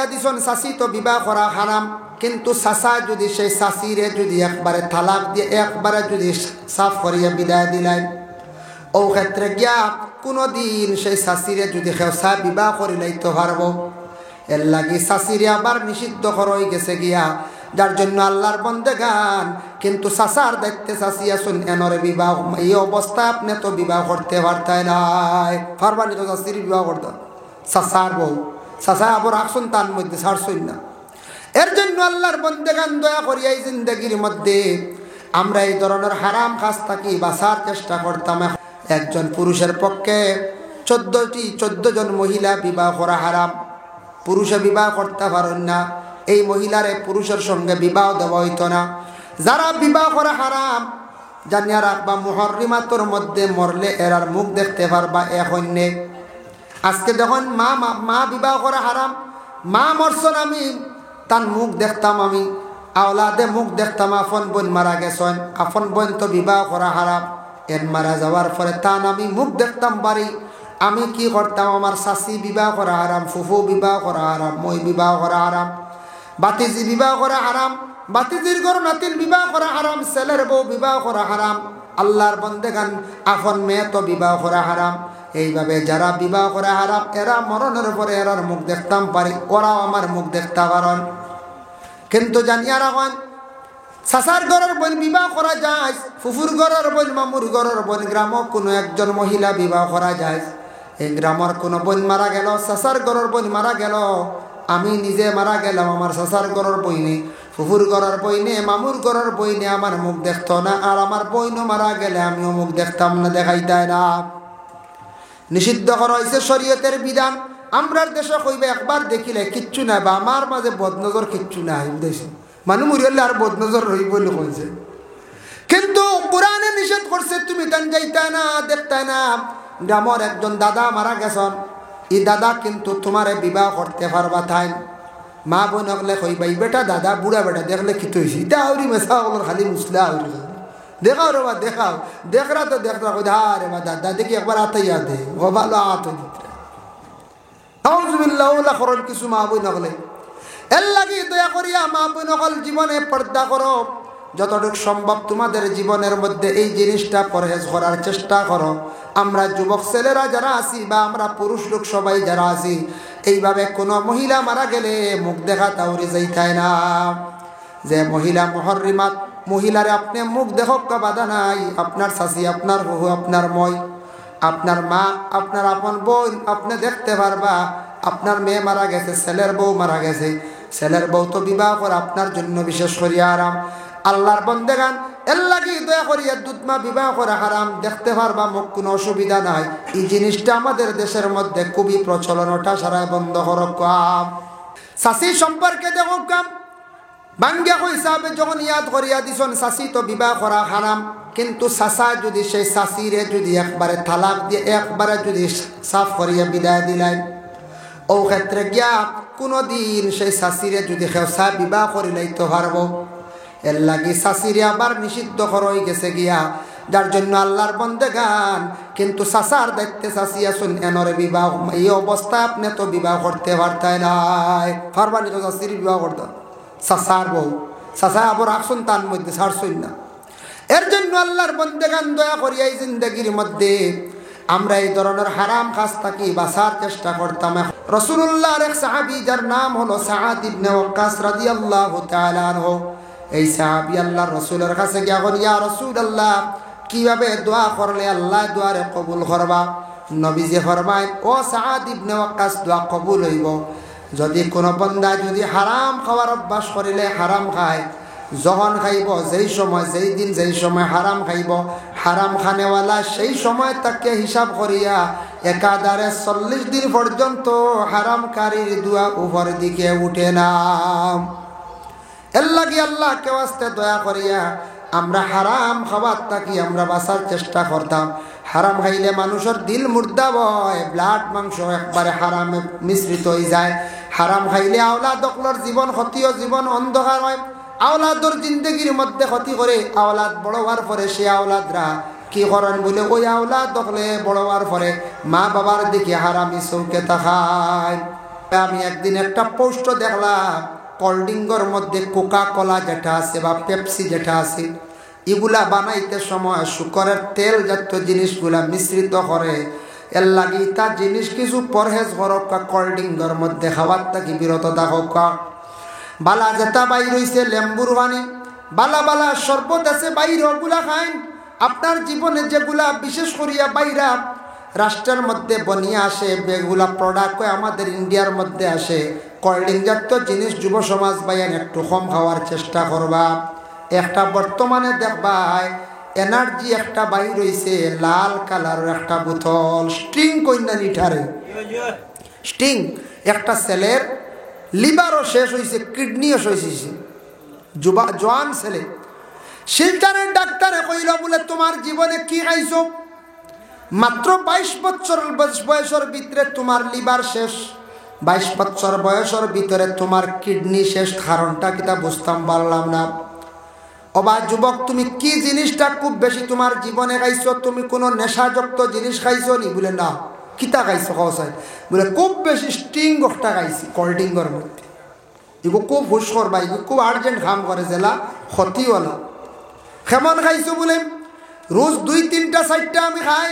করিয়া দিছন শাসি তো বিবাহ করা হারাম, কিন্তু চাচা যদি সেই শাসিরে যদি একবারে তালাক দিয়ে একবারে যদি সাফ করিয়া বিদায় দিলেন, ও ক্ষেত্রে গিয়া কোনোদিন সেই শাসিরে যদি খেসা বিবাহ করি লাইতে পারবো। এর লাগি শাসিরে আবার নিষিদ্ধ হয়ে গেছে গিয়া, যার জন্য আল্লাহর বন্দেগান কিন্তু চাচার দায়িত্বে চাচি আসুন এনরে বিবাহ, এই অবস্থা আপনি তো বিবাহ করতে পারতেন নাই, পারবানি তো চাচির বিবাহ করতে, চাচার বউ চাচা আবার আসুন তার মধ্যে ছাড়ছই না। এর জন্য আল্লাহর বন্দেগান দয়া করিয়া এই জিন্দগির মধ্যে আমরা এই ধরনের হারাম কাজ থাকি বাঁচার চেষ্টা করতাম। একজন পুরুষের পক্ষে 14 জন মহিলা বিবাহ করা হারাম, পুরুষে বিবাহ করতে পারেন না, এই মহিলারে পুরুষের সঙ্গে বিবাহ দেওয়া হইত না। যারা বিবাহ করা হারাম জানিয়া রাখবা, মুহররিমাতের মধ্যে মরলে এরার মুখ দেখতে পারবা এখন নে। আজকে যখন মা বিবাহ করা হারাম, মা মরছন আমি তার মুখ দেখতাম, আমি আওলাদে মুখ দেখতাম, আপন বোন মারা গেছেন, আপন বোন তো বিবাহ করা হারাম, এর মারা যাওয়ার পরে তান আমি মুখ দেখতাম বাড়ি, আমি কি করতাম, আমার শাশি বিবাহ করা হারাম, ফুফু বিবাহ করা হারাম, মই বিবাহ করা হারাম, বাতিজি বিবাহ করা হারাম, বাতিজির ঘর নাতির বিবাহ করা হারাম, ছেলের বউ বিবাহ করা হারাম, আল্লাহর বন্দেগান আপন মেয়ে তো বিবাহ করা হারাম। এইভাবে যারা বিবাহ করা হারাম এরা মরণের পরে এরার মুখ দেখতাম পারি, ওরাও আমার মুখ দেখতে পারেন। কিন্তু জানিয়া রাখেন চাচার ঘরের বোন বিবাহ করা যায়, ফুফুর ঘরের বোন, মামুর ঘরের বোন, গ্রামও কোনো একজন মহিলা বিবাহ করা যায়। এই গ্রামের কোনো বোন মারা গেল, চাচার ঘরের বোন মারা গেল, আমি নিজে মারা গেলাম, আমার চাচার ঘরের বইনে, ফুফুর ঘরের বইনে, মামুর ঘরের বইনে আমার মুখ দেখতো না, আর আমার বইনও মারা গেলে আমিও মুখ দেখতাম না, দেখাইতাই না। নিষিদ্ধ করা হয়েছে শরীয়তের বিধান। আমরার দেশে কইবে একবার দেখিলে কিচ্ছু নাই, বা আমার মাঝে বদনজর কিচ্ছু নাই, বুঝেছি মানুষ মরিয়ালে আর বদনজর রই বলে কইছে, কিন্তু কোরআনে নিষেধ করছে তুমি তান যাইতা না, দেখতাই না। গ্রামের একজন দাদা মারা গেছেন, এই দাদা কিন্তু তোমারে বিবাহ করতে পারবা তাই, মা বোন হলে কইবাই বেটা দাদা বুড়া বেটা দেখলে কি হয়েছে, এটা আউরি মেসা ওগুলো খালি মুসলা আউরি দেখাও রে বা দেখাও, দেখরা তো দেখরা কই রে বা দাদা দেখি একবার আতাইয়া দে, ও ভালো আত দিতে আউযুবিল্লাহ ওলা করন কিছু মা বোন হলে। এর লাগি দয়া করিয়া মা বোন হল জীবনে পর্দা করো, যতটুকু সম্ভব তোমাদের জীবনের মধ্যে এই জিনিসটা পরহেজ করার চেষ্টা করো। আমরা যুবক ছেলেরা যারা আছি বা আমরা পুরুষ লোক সবাই যারা আছি, এইভাবে কোনো মহিলা মারা গেলে মুখ দেখা তাউরি যাইতাই না। যে মহিলা মুহররিমাত, মহিলারে আপনি মুখ দেখক বাধা নাই, আপনার শাশি, আপনার বহু, আপনার মই, আপনার মা, আপনার আপন বোন আপনি দেখতে পারবা। আপনার মেয়ে মারা গেছে, ছেলের বউ মারা গেছে, ছেলের বউ তো বিবাহ করা আপনার জন্য বিশেষ করিয়া আরাম। আল্লাহর বন্দেগান এর লাগি দয়া করিয়া দুধমা বিবাহ করা হারাম, দেখতে পারবা মুখ, কোনো অসুবিধা নাই। এই জিনিসটা আমাদের দেশের মধ্যে খুবই প্রচলন, ওটা সারাই বন্ধ করক। কাম শাশি সম্পর্কে দেখো কাম বাঙ্গিয়া হিসাবে যখন ইয়াদ করিয়া দিছন শাশি তো বিবাহ করা হারাম, কিন্তু চাচা যদি সেই শাশিরে যদি একবারে তালাক দিয়ে একবারে যদি সাফ করিয়া বিদায় দিলেন, ও ক্ষেত্রে গিয়া কোনোদিন সেই শাশিরে যদি খেসা বিবাহ করি লাইতে পারবো। এর লাগি শাশিরে আবার নিষিদ্ধ হয়ে গেছে গিয়া, যার জন্য আল্লাহর বন্দেগান কিন্তু চাচার দায়িত্বে চাচি আসুন এনরে বিবাহ, এই অবস্থা আপনি তো বিবাহ করতে পারতেন নাই, পারবানি তো চাচির বিবাহ করতে, চাচার বউ চাচা আবার আসুন তার মধ্যে ছাড়ছই না। এর জন্য আল্লাহর বন্দেগান দয়া করিয়া এই জিন্দগির মধ্যে আমরা এই ধরনের হারাম কাজ থাকি বাঁচার চেষ্টা করতাম। রাসূলুল্লাহর এক সাহাবী যার নাম হলো সাআদ ইবনে ওয়াক্কাস রাদিয়াল্লাহু তাআলা আনহু, এই সাহাবী আল্লাহর রাসূলের কাছে গিয়া বলেন, ইয়া রাসূলুল্লাহ, কিভাবে দোয়া করলে আল্লাহ দোয়ারে কবুল করবা? নবীজি ফরমায়, ও সাআদ ইবনে ওয়াক্কাস, দোয়া কবুল হইব যদি কোনো বান্দা যদি হারাম খাওয়ার অভ্যাস করিলে হারাম খায়, যখন খাইব যেই সময়, যেই দিন যেই সময় হারাম খাইব, হারাম খানেওয়ালা সেই সময় তাকে হিসাব করিয়া একাধারে 40 দিন পর্যন্ত হারামকারীর দোয়া উপর দিকে উঠে না। এর লাগি আল্লাহকে ওয়াস্তে দয়া করিয়া আমরা হারাম খাবার থাকি আমরা বাঁচার চেষ্টা করতাম। হারাম খাইলে মানুষের দিল মুর্দা হয়, ব্লাড মাংস একবারে হারামে মিশ্রিত হয়ে যায়। হারাম খাইলে আওলাদ অকলর জীবন ক্ষতিও, জীবন অন্ধকার হয়, আওলাদর জিন্দগির মধ্যে ক্ষতি করে। আওলাদ বড় হওয়ার পরে সে আওলাদরা কি করেন বলে, ওই আওলাদ দেখলে বড় হওয়ার পরে মা বাবার দিকে হারামি চৌকে তাকায়। আমি একদিন একটা পোস্ট দেখলাম, কোল্ড ড্রিঙ্কের মধ্যে কোকা কোলা যেটা আছে বা পেপসি যেটা আছে, এগুলা বানাইতে সময় শুকরের তেল জাতীয় জিনিসগুলা মিশ্রিত করে। এর লাগি তা জিনিস কিছু পরহেজ করকা, কোল্ড ড্রিঙ্কের মধ্যে খাবার থাকি বিরত থাকা। বালা যেটা বাইর হইছে লেম্বুর পানি, বালা বালা শরবত আছে বাইরে, ওগুলা খাইন। আপনার জীবনে যেগুলা বিশেষ করিয়া বাইরা রাষ্ট্রের মধ্যে বনিয়ে আসে, বেগুলা প্রোডাক্ট আমাদের ইন্ডিয়ার মধ্যে আসে, কোল্ড ড্রিঙ্ক জাতীয় জিনিস যুব সমাজ বাইন একটু কম খাওয়ার চেষ্টা করবা। একটা বর্তমানে দেখবা এনার্জি একটা বাইর হইছে লাল কালারের একটা বোতল, স্টিং কইনা নিঠারে স্টিং। একটা ছেলের লিভারও শেষ হয়েছে, কিডনিও শেষ হয়েছে, জোয়ান ছেলে। শিলচরের ডাক্তারে কইল বলে তোমার জীবনে কি খাইছো? মাত্র 22 বছর বয়সের ভিতরে তোমার লিভার শেষ, 22 বছর বয়সের ভিতরে তোমার কিডনি শেষ। কারণটা কিতা বুঝতাম পারলাম না। অবা যুবক, তুমি কি জিনিসটা খুব বেশি তোমার জীবনে খাইছো? তুমি কোনো নেশাযুক্ত জিনিস খাইছো নি? বলে না। কিতা খাইছো? খাওয়াই বলে খুব বেশি স্টিং একটা খাইছি কোল্ড ড্রিঙ্কের মধ্যে। এগো খুব হুশ করবা, এগো খুব আর্জেন্ট কাম করে, জেলা ক্ষতিওয়ালা। কেমন খাইছো? বলে রোজ 2-3টা 4টা আমি খাই।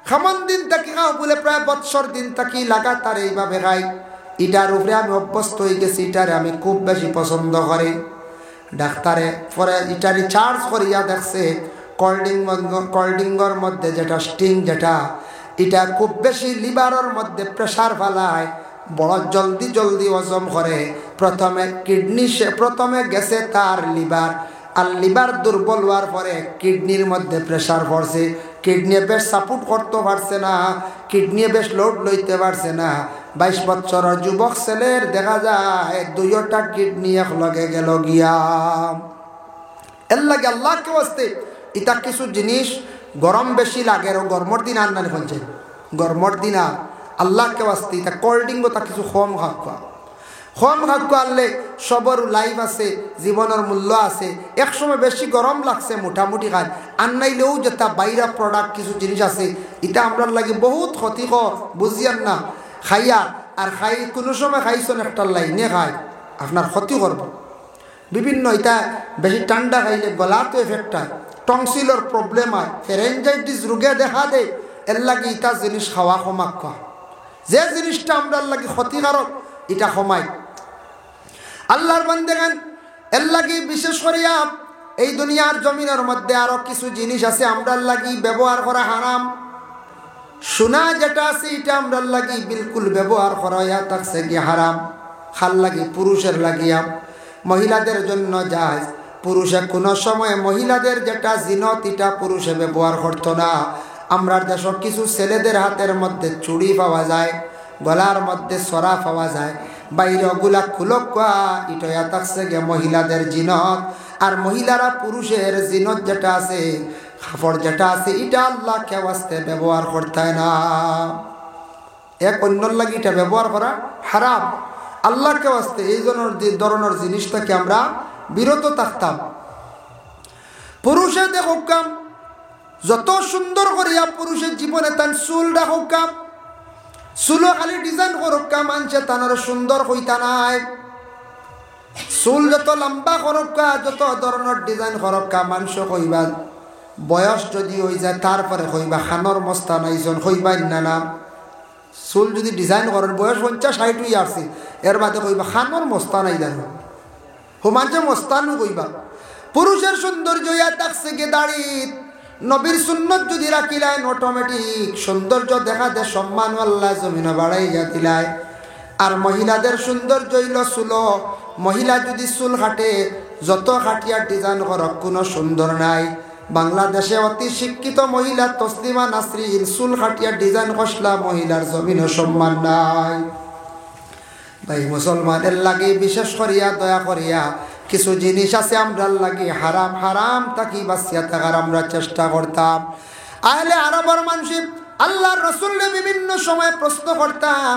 কেমন দিন থাকি খাও? বলে প্রায় বৎসর দিন থাকি লাগাতার এইভাবে খাই। এটার উপরে আমি অভ্যস্ত হয়ে গেছি, এটারে আমি খুব বেশি পছন্দ করি। ডাক্তারে পরে এটা রিচার্জ করিয়া দেখছে কোল্ড ড্রিঙ্কের মধ্যে যেটা স্টিং, যেটা এটা খুব বেশি লিভারের মধ্যে প্রেসার ফেলায়, বড় জলদি জলদি হজম করে। প্রথমে কিডনি প্রথমে গেছে তার লিভার, আর লিভার দুর্বল হওয়ার পরে কিডনির মধ্যে প্রেসার পড়ছে। কিডনি বেশ সাপোর্ট করতে পারছে না, কিডনি বেশ লোড লইতে পারছে না। 22 বছরের যুবক ছেলের দেখা যায় 2টা কিডনি এক লগে গেল গিয়া। এর লাগে আল্লাহকে বাস্তে এটা কিছু জিনিস গরম বেশি লাগে, গরমের দিন আর না পৌঁছে, গরমের দিন আর আল্লাহকে বাস্তে এটা কোল্ড ড্রিঙ্ক তা কিছু কম খাওয়া, কম খাদ্য আনলে সবর লাইফ আছে, জীবনের মূল্য আছে। একসময় বেশি গরম লাগছে মোটামুটি খান আনাইলেও যেটা বাইরা প্রোডাক্ট কিছু জিনিস আছে, এটা আমরা লাগে বহুত ক্ষতিকর, বুঝিয়ান না। খাইয়া আর খাই কোনো সময় খাইছেন একটা লাইনে খাই আপনার ক্ষতি করব। বিভিন্ন এটা বেশি ঠান্ডা খাইলে গলাতে এফেক্ট হয়, টংসিলর প্রবলেম হয়, ফেরেঞ্জাইটিস রোগে দেখা দেয়। এর লাগে এটা জিনিস খাওয়া কমাক খাওয়া, যে জিনিসটা আমরা লাগে ক্ষতিকারক এটা কমায়। আল্লাহর বান্দাগান এর লাগি বিশেষ করিয়া এই দুনিয়ার জমিনের মধ্যে আরো কিছু জিনিস আছে আমরার লাগি ব্যবহার করা হারাম। সোনা যেটা আছে এটা আমরার লাগি বিলকুল ব্যবহার করা ইয়া থাকছে কি হারাম। খাল লাগি পুরুষের লাগিয়া, মহিলাদের জন্য যায়। পুরুষে কোনো সময় মহিলাদের যেটা জিনত এটা পুরুষে ব্যবহার করতো না। আমরার দেশের কিছু ছেলেদের হাতের মধ্যে চুড়ি পাওয়া যায়, গলার মধ্যে সরা পাওয়া যায়, বাইরে ওগুলা খুলকা ইটয়া থাকছে গে মহিলাদের জিনত। আর মহিলারা পুরুষের জিনত যেটা আছে, কাপড় যেটা আছে, এটা আল্লাহকে ওয়াস্তে ব্যবহার করতে না। এক অন্যর লাগি এটা ব্যবহার করা হারাম, আল্লাহকে ওয়াস্তে এই ধরনের জিনিস থেকে আমরা বিরত থাকতাম। পুরুষে দেখো কাম যত সুন্দর করিয়া পুরুষের জীবনে তার চুল রাখো কাম, চুলো খালি ডিজাইন করক্কা মানছে তানার সুন্দর হইতা নাই। চুল যত লম্বা করক্কা, যত ধরনের ডিজাইন করক্কা মানুষ কইবা, বয়স যদি হয়ে যায় তারপরে কইবা খানর মস্তা নাইজন কইবা না না। চুল যদি ডিজাইন করেন বয়স 50-60 হয়ে আসছে, এর বাদে কইবা খানর মস্তা নাই জানো, হুমানছে মস্তানু কইবা। পুরুষের সৌন্দর্য ইয়া থাকছে গে দাড়ি। নবীর সুন্নত যদি রাখিলেন অটোমেটিক সৌন্দর্য দেখা দে, সম্মান আল্লাহ জমিনে বাড়াইয়া দিলায়। আর মহিলাদের সৌন্দর্য হইল চুল। মহিলা যদি চুল কাটে, যত কাটিয়া ডিজাইন করক কোনো সুন্দর নাই। বাংলাদেশে অতি শিক্ষিত মহিলা তসলিমা নাসরিন চুল কাটিয়া ডিজাইন কষলা, মহিলার জমিনে সম্মান নাই। ভাই মুসলমানের লাগে বিশেষ করিয়া দয়া করিয়া কিছু জিনিস আছে আমরার লাগে হারাম, হারাম তাকি বাঁচিয়া থাকার আমরা চেষ্টা করতাম। আহলে আরবের মানুষ আল্লাহর রাসূলকে বিভিন্ন সময় প্রশ্ন করতাম।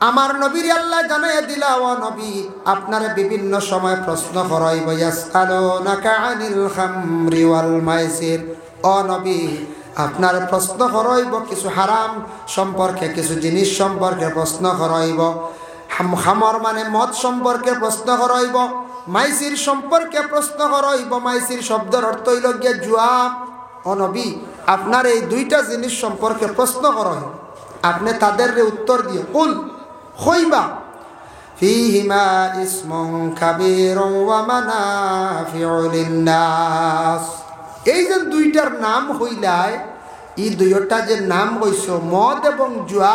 আমার নবীর আল্লাহ জানাইয়া দিলা, ও নবী আপনার বিভিন্ন সময় প্রশ্ন করাইব, ইয়াসআলুনাকা আনিল খামরি ওয়াল মাইসির। ও নবী আপনার প্রশ্ন করাইব কিছু হারাম সম্পর্কে, কিছু জিনিস সম্পর্কে প্রশ্ন করাইব। খামর মানে মদ সম্পর্কে প্রশ্ন করাইব, মাইসির সম্পর্কে প্রশ্ন করাইব। মাইসির শব্দের অর্থ হইল গিয়া জুয়া। ও নবী, আপনার এই দুইটা জিনিস সম্পর্কে প্রশ্ন করাইব, আপনি তাদের উত্তর দিয়ে কুল হইবা ফীহিমা ইসমুন কাবীরুন ওয়া মানাফিউ লিন-নাস। এই যে দুইটার নাম হইলাই, এই দুইটা যে নাম হইছ মদ এবং জুয়া,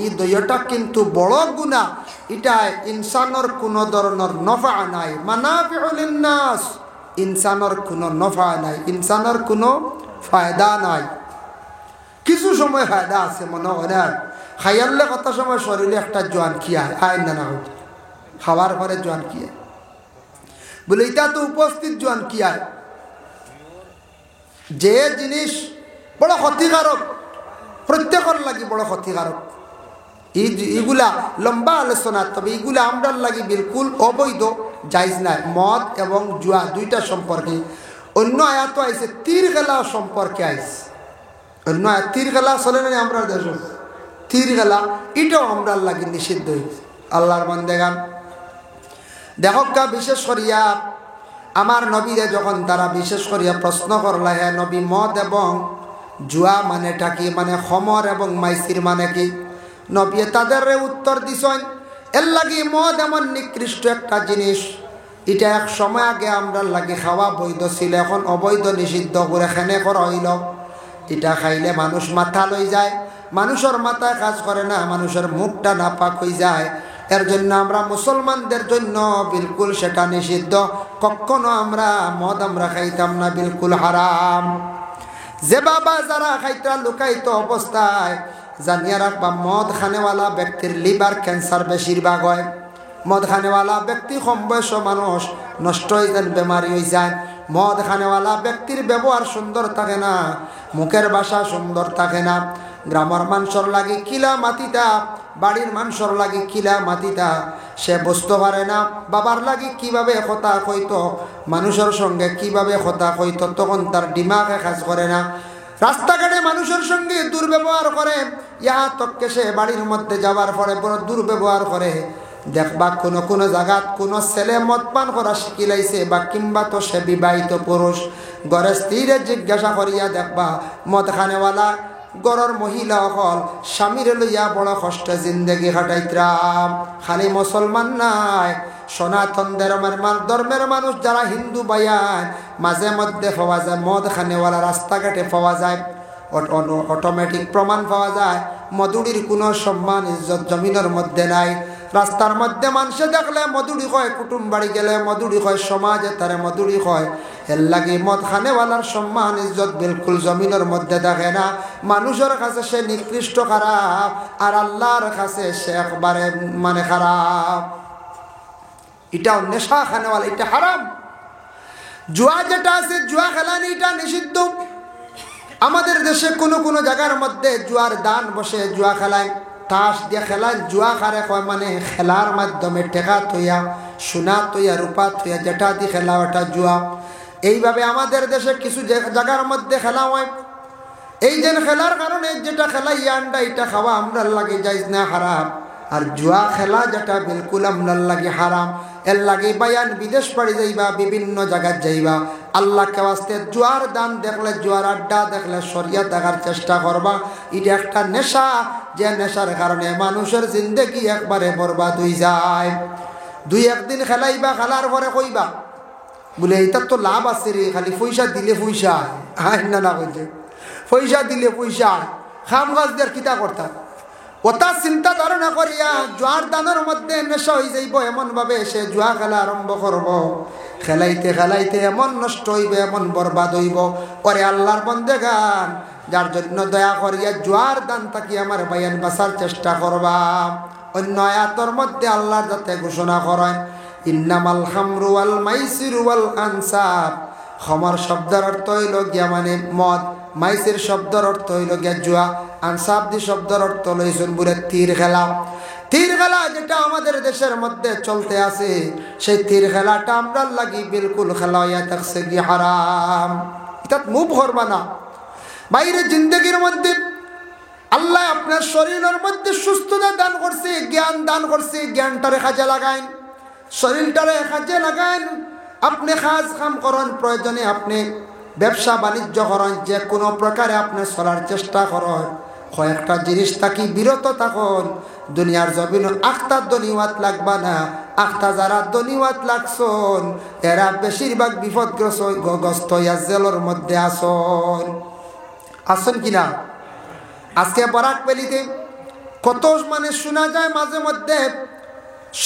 এই দুইটা কিন্তু বড় গুনাহ। এটা ইনসানের কোনো ধরনের নফা নাই। মানাফিউ লিন-নাস, ইনসানের কোনো নফা নাই, ইনসানের কোনো ফায়দা নাই। কিছু সময় ফায়দা আছে, মনে হয় খাইয়ালে কত সময় শরীরে একটা জোয়ান খিয়ায় আয় না, খাওয়ার পরে জোয়ান খিয়ায় বলে, এটা তো উপস্থিত জোয়ান খিয়ায়। যে জিনিস বড় ক্ষতিকারক, প্রত্যেকের লাগি বড় ক্ষতিকারক, এইগুলা লম্বা আলোচনা। তবে এইগুলা আমরার লাগি বিলকুল অবৈধ, জায়েজ নাই। মদ এবং জুয়া দুইটা সম্পর্কে অন্য আয়াত আইছে, তীর খেলা সম্পর্কে আইছে। অন্য আয়াত তীর খেলা চলে না আমরা দেশ, তীর খেলা এটাও আমরার লাগি নিষিদ্ধ হয়েছে। আল্লাহর বান্দাগান দেখো, বিশেষ করিয়া আমার নবীরে যখন তারা বিশেষ করিয়া প্রশ্ন করলা, হ্যাঁ নবী, মদ এবং জুয়া মানেটা কি, মানে খমর এবং মাইসির মানে কি? নবী তাদের উত্তর দিছেন, এর লাগি মদ এমন নিকৃষ্ট একটা জিনিস, এটা এক সময় আগে আমরা লাগি খাওয়া বৈধ ছিল, এখন অবৈধ নিষিদ্ধ করে খেনে করা হইল। এটা খাইলে মানুষ মাথা লই যায়, মানুষের মাথায় কাজ করে না, মানুষের মুখটা নাপাক হয়ে যায়। এর জন্য আমরা মুসলমানদের জন্য বিলকুল সেটা নিষিদ্ধ। কখনো আমরা মদ আমরা খাইতাম না, বিলকুল হারাম। যে বাবা যারা খাইতা লুকাইত অবস্থায়, জানিয়ে রাখবা মদ খানেওয়ালা ব্যক্তির লিভার ক্যান্সার বেশিরভাগ হয়। মদ খানেওয়ালা ব্যক্তি কম বয়স মানুষ নষ্ট হয়ে যান, বেমারি হয়ে যায়। মদ খানেওয়ালা ব্যক্তির ব্যবহার সুন্দর থাকে না, মুখের ভাষা সুন্দর থাকে না। গ্রামের মানুষের লাগি কিলা মাতিতা, বাড়ির মানুষের লাগি কিলা মাতিতা সে বুঝতে পারে না। বাবার লাগি কিভাবে কথা কইতো, মানুষের সঙ্গে কিভাবে কথা কইতো, তখন তার দিমাগে কাজ করে না। রাস্তাঘাটে মানুষের সঙ্গে দুর্ব্যবহার করে, ইহা তককে সে বাড়ির মধ্যে যাওয়ার পরে বড় দুর্ব্যবহার করে। দেখবা কোনো কোনো জায়গাত কোনো ছেলে মদ পান করা শিখিলাইছে, বা কিংবা তো সে বিবাহিত পুরুষ ঘরের স্ত্রীরে জিজ্ঞাসা করিয়া দেখবা মদ খানেওয়ালা গড়র মহিলা অকল স্বামীরে লইয়া বড় কষ্টে জিন্দেগি কাটাইতরাম। খালি মুসলমান নাই, সনাতন ধর্মের মানুষ যারা হিন্দু বায়ান মাঝে মধ্যে পাওয়া যায়, মদ খানেওয়ালা রাস্তাঘাটে পাওয়া যায়, অটোমেটিক প্রমাণ পাওয়া যায়। মধুরির কোনো সম্মান ইজ্জত জমিনের মধ্যে নাই। রাস্তার মধ্যে মানুষে দেখলে মধুরি কয়, কুটুম বাড়ি গেলে মধুরি কয়, সমাজে তারে মধুরি কয়। এর লাগে মদ খানেওয়ালার সম্মান ইজ্জত বিলকুল জমিনের মধ্যে দেখে না। মানুষের কাছে সে নিকৃষ্ট খারাপ, আর আল্লাহর কাছে সে একবারে মানে খারাপ। এটাও নেশা খানেওয়ালা, এটা হারাম। জুয়া যেটা আছে, জুয়া খেলানি, এটা নিষিদ্ধ। আমাদের দেশে কোনো কোনো জায়গার মধ্যে জুয়ার দান বসে, জুয়া খেলায়, তাস দিয়ে খেলায়। জুয়া খারে কয় মানে খেলার মাধ্যমে টেকা থইয়া, সোনা থইয়া, রূপা থইয়া, যেটা দিয়ে খেলা ওটা জুয়া। এইভাবে আমাদের দেশে কিছু জায়গার মধ্যে খেলা হয়। এই যে খেলার কারণে যেটা খেলা ইয়ান্ডা, এটা খাওয়া আমরার লাগে যাইজ না, হারাম। আর জুয়া খেলা যেটা বিলকুল আমরার লাগে হারাম। এর লাগে বায়ান বিদেশ বাড়ি যাইবা, বিভিন্ন জায়গায় যাইবা, আল্লাহকে ওয়াস্তে জুয়ার দান দেখলে, জুয়ার আড্ডা দেখলে সরিয়া দেখার চেষ্টা করবা। এটা একটা নেশা, যে নেশার কারণে মানুষের জিন্দেগি একবারে বরবাদ হয়ে যায়। দুই একদিন খেলাইবা, খেলার পরে কইবা বলে এটার তো লাভ আছে রে, খালি পয়সা দিলে পয়সা আয় না, না কইছে পয়সা দিলে পয়সা খাম গাছ দেওয়ার কিতা করতাম। ওটা চিন্তা ধারণা করিয়া জুয়ার দানের মধ্যে নেশা হয়ে যাইব, এমনভাবে সে জুয়া খেলা আরম্ভ করব। খেলাইতে খেলাইতে এমন নষ্ট হইবে, এমন বরবাদ হইব। পরে আল্লাহর বান্দাগান, যার জন্য দয়া করিয়া জুয়ার দান থাকি আমার বায়ান বাঁচার চেষ্টা করবা। অন্য আয়াতের মধ্যে আল্লাহ যাতে ঘোষণা করেন, ইন্নামাল খামরু ওয়াল মাইসিরু ওয়াল আনসাব। খমর শব্দের অর্থ হইল গিয়া মানে মদ, মাইসির শব্দের অর্থ হইল গিয়া জুয়া, আনসাবদি শব্দের অর্থ লইছেন বলে তীর খেলা। তীর খেলা যেটা আমাদের দেশের মধ্যে চলতে আছে, সেই তীর খেলাটা আমরা লাগি বিলকুল খেলা হইয়া থাকছে গিয়ে হারাম। এটা মুভ করবা না। বাইরে জিন্দগির মধ্যে আল্লাহ আপনার শরীরের মধ্যে সুস্থতা দান করছে, জ্ঞান দান করছে, জ্ঞানটারে কাজে লাগাইন, শরীরটারে কাজে লাগাইন। আপনি কাজ কাম করেন, প্রয়োজনে আপনি ব্যবসা বাণিজ্য করেন, যে কোনো প্রকারে আপনি চলার চেষ্টা করেন। কয়েকটা জিনিস থাকি বিরত থাকুন। দুনিয়ার জমিন আখতা দনিওয়াত লাগবা না। আখতা যারা দনিওয়াত লাগছন এরা বেশিরভাগ বিপদগ্রস্ত জেলের মধ্যে আসন কিনা। আজকে বরাক পেলিতে কত মানে শোনা যায় মাঝে মধ্যে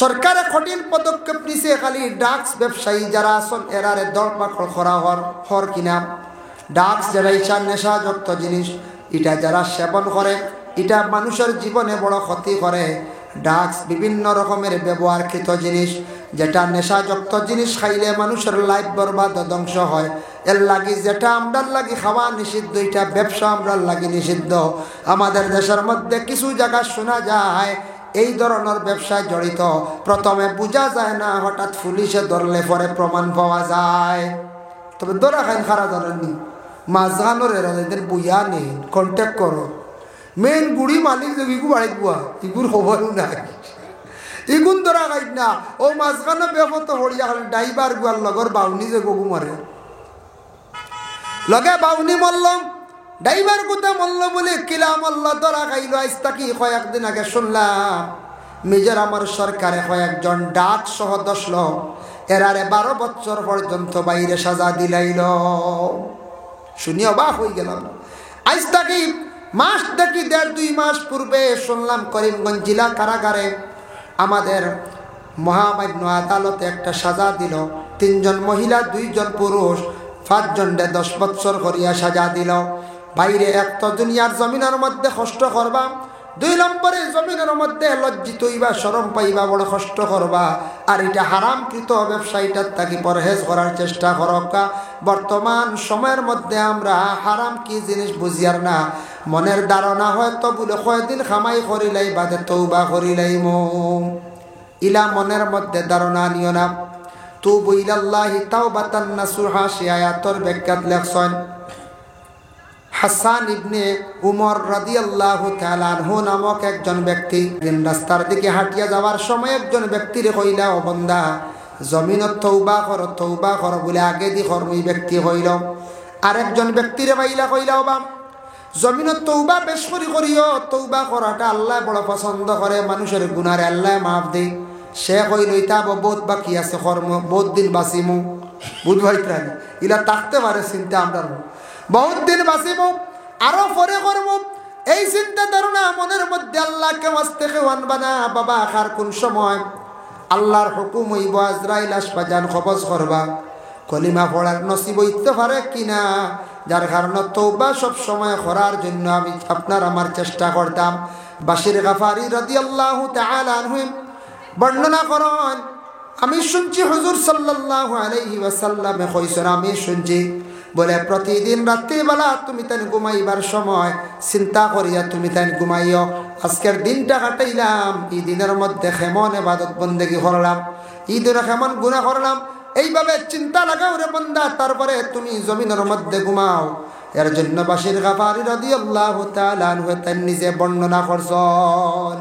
সরকারে কঠিন পদক্ষেপ নিছে, খালি ড্রাগস ব্যবসায়ী যারা আসন এরারে দরপাকড় করা হর কিনা। ড্রাগস যারা ইচ্ছা নেশাযুক্ত জিনিস এটা যারা সেবন করে এটা মানুষের জীবনে বড় ক্ষতি করে। ড্রাগস বিভিন্ন রকমের ব্যবহারকৃত জিনিস, যেটা নেশাযুক্ত জিনিস খাইলে মানুষের লাইফ বরবাদ ধ্বংস হয়। এর লাগি যেটা আমরার লাগি খাওয়া নিষিদ্ধ, এটা ব্যবসা আমরার লাগি নিষিদ্ধ। আমাদের দেশের মধ্যে কিছু জায়গা শোনা যায় এই ধরনের ব্যবসায় জড়িত, প্রথমে বোঝা যায় না, হঠাৎ পুলিশে ধরলে পরে প্রমাণ পাওয়া যায়। তবে ধরা খান খারা ধরেননি মাঝখানোর এদের বুঝা নেই, কন্ট্যাক্ট করো। মেন গুড়ি মালিক যে ইগু বাড়িত বুয়া ইগুর খবরও নাই, ইগুন ধরা খাই না। ও মাঝখানে বেপত হরিয়া খালি ড্রাইভার গুয়ার লগর বাউনি যে গগু মারে লগে বাউনি মল্লম ড্রাইভার কোথা মল্ল বলে কিলা মল্ল ধরা খাইল। আজ তাকি কয়েকদিন আগে শুনলাম মিজোরামের সরকারে কয়েকজন ডাক সহ 10 লোক এরারে 12 বছর পর্যন্ত বাইরে সাজা দিলাইল। শুনি অবাক হয়ে গেলাম। আজ তাকি মাস থেকে 1.5-2 মাস পূর্বে শুনলাম করিমগঞ্জ জেলা কারাগারে আমাদের মহামান্য আদালতে একটা সাজা দিল। 3 জন মহিলা 2 জন পুরুষ 5 জনকে 10 বছর করিয়া সাজা দিল। বাইরে এক তো দুনিয়ার জমিনের মধ্যে কষ্ট করবা, 2 নম্বরে জমিনের মধ্যে লজ্জিত হইবা, শরম পাইবা, বড় কষ্ট করবা। আর এটা হারামকৃত ব্যবসায়ীটার থাকি পরহেজ করার চেষ্টা করবা। বর্তমান সময়ের মধ্যে আমরা হারাম কি জিনিস বুঝিয়ার না, মনের ধারণা হয়তো বলে কয়দিন খামাই করিলাই বাদে তৌবা করিলাই ইলা মনের মধ্যে ধারণা নিও না। তুবু ইলাল্লাহি তাওবাতান নাসুহা সে আয়াতের ব্যাখ্যাত লেখছেন হাসান ইবনে উমর রাদিয়াল্লাহু তাআলা আনহু নামক একজন ব্যক্তি রাস্তার দিকে হাঁটিয়া যাওয়ার সময় একজন ব্যক্তিরে কইলা, ও বান্দা জমিনত তওবা কর বলে আগে দি কর্মী ব্যক্তি কইল। আরেকজন ব্যক্তিরে পাইলা কইলা, ও বাম জমিনত তওবা বেশ করিও, তওবা করাটা আল্লাহ বড় পছন্দ করে, মানুষের গুনাহ আল্লাহ মাফ দেয়। সে কইল ইতা বহুত বাকি আছে কর্ম, বহুত দিন বাঁচিমু। বুধবাই প্রাণী ইলা থাকতে পারে চিন্তা আমরা বহুত দিন বাঁচিব, আরো পরে করব, এই চিন্তা ধারণা মনের মধ্যে আল্লাহকে ওয়াস্তে আনবা না। বাবা আখার কোন সময় আল্লাহর হুকুম হইব আজরাইল আসবা, জান কবজ করবা, কলিমা পড়ার নসিব হইতে পারে কিনা, যার কারণে তওবা সব সময় করার জন্য আমি আপনার আমার চেষ্টা করতাম। বাশির গাফারি রাদিয়াল্লাহু তাআলা আনহু বর্ণনা করেন, আমি শুনছি হুজুর সাল্লাল্লাহু আলাইহি ওয়াসাল্লামে কইছেন, আমি শুনছি বলে প্রতিদিন রাত্রিবেলা তুমি তাই ঘুমাইবার সময় চিন্তা করিয়া তুমি তাই ঘুমাইও, আজকের দিনটা কাটাইলাম, এই দিনের মধ্যে কেমন ইবাদত বন্দেগী করলাম, এই দিনে কেমন গুনাহ করলাম, এইভাবে চিন্তা লাগাও রে বান্দা, তারপরে তুমি জমিনের মধ্যে ঘুমাও। এর জন্য বাশির গাফারি রাদিয়াল্লাহু তাআলা আনহু তাই নিজে বর্ণনা করছেন।